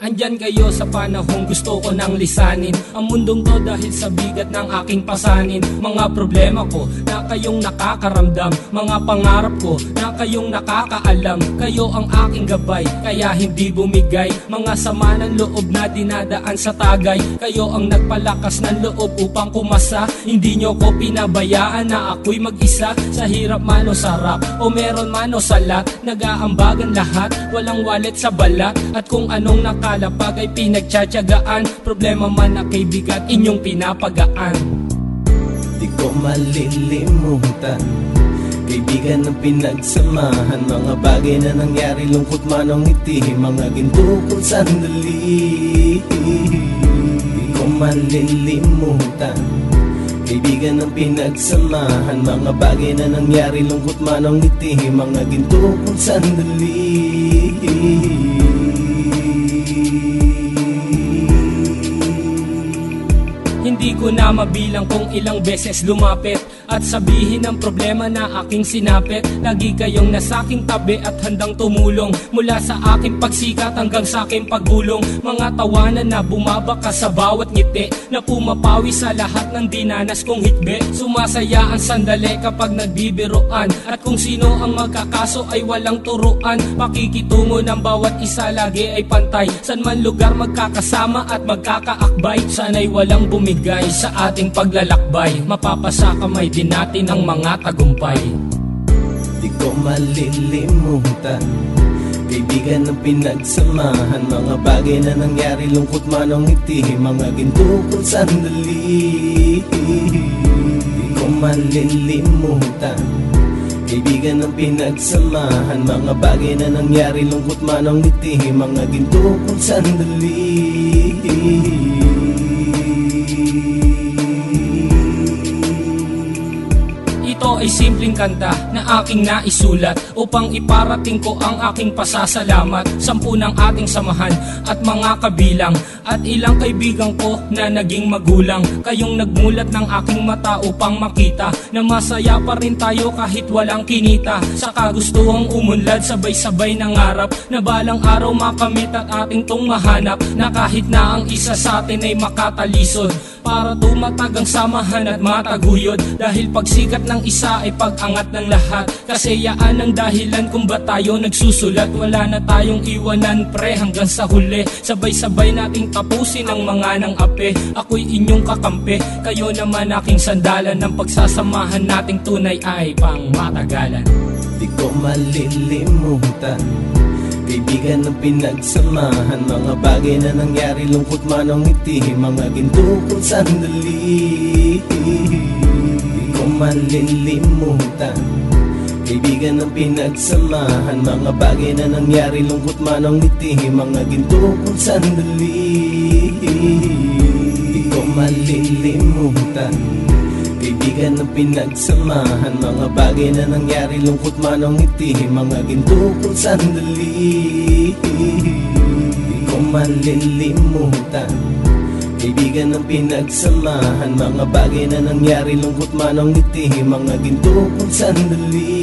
Andyan kayo sa panahong gusto ko nang lisanin ang mundong to dahil sa bigat ng aking pasanin. Mga problema ko na kayong nakakaramdam, mga pangarap ko na kayong nakakaalam. Kayo ang aking gabay, kaya hindi bumigay. Mga sama ng loob na dinadaan sa tagay, kayo ang nagpalakas ng loob upang kumasa. Hindi nyo ko pinabayaan na ako'y mag-isa. Sa hirap man o sarap, o meron man o salat, nag-aambagan lahat, walang wallet sa balat. At kung anong nakalapag ay pinagtsatsagaan, problema man na kaibigan, inyong pinapagaan. Di ko malilimutan, kaibigan ng pinagsamahan, mga bagay na nangyari, lungkot man o ngiti, mga ginto kong sandali. Di ko malilimutan, kaibigan ng pinagsamahan, mga bagay na nangyari, lungkot man o ngiti, mga ginto kong sandali. Hindi ko na mabilang kung ilang beses lumapit at sabihin ang problema na aking sinapit. Lagi kayong nasa aking tabi at handang tumulong, mula sa aking pagsikat hanggang sa aking paggulong. Mga tawanan na bumabaka sa bawat ngiti, na pumapawi sa lahat ng dinanas kong hitbe. Sumasaya ang sandali kapag nagbibiroan, at kung sino ang magkakaso ay walang turuan. Pakikitungo ng bawat isa lagi ay pantay, san man lugar magkakasama at magkakaakbay. Sana'y walang bumigay sa ating paglalakbay, mapapasa kamay din natin ang mga tagumpay. Di ko malilimutan, kaibigan ng pinagsamahan, mga bagay na nangyari, lungkot man o ngiti, mga ginto kong sandali. Di ko malilimutan, kaibigan ng pinagsamahan, mga bagay na nangyari, lungkot man o ngiti, mga ginto kong sandali. Ito ay simpleng kanta na aking naisulat upang iparating ko ang aking pasasalamat. 10 ng ating samahan at mga kabilang, at ilang kaibigan ko na naging magulang. Kayong nagmulat ng aking mata upang makita na masaya pa rin tayo kahit walang kinita. Sa kagustuhang umunlad, sabay-sabay nangarap na balang araw makamit at ating tong mahanap, na kahit na ang isa sa atin ay makatalisod, para tumatag ang samahan at mataguyod. Dahil pagsikat ng isa ay pag-angat ng lahat, kasi yaan ang dahilan kung ba tayo nagsusulat. Wala na tayong iwanan pre hanggang sa huli, sabay-sabay nating tapusin ang mga nang ape. Ako'y inyong kakampi, kayo naman aking sandalan, ng pagsasamahan nating tunay ay pang matagalan. Di ko malilimutan, kaibigan ng pinagsamahan, mga bagay na nangyari, lungkot man o ngiti, mga ginto kong sandali. Di ko malilimutan, kaibigan ng pinagsamahan, mga bagay na nangyari, lungkot man o ngiti, mga ginto kong sandali. Di ko malilimutan, kaibigan ng pinagsamahan, mga bagay na nangyari, lungkot man o ngiti, mga ginto kong sandali. Di ko malilimutan, kaibigan ng pinagsamahan, mga bagay na nangyari, lungkot man o ngiti, mga ginto kong sandali.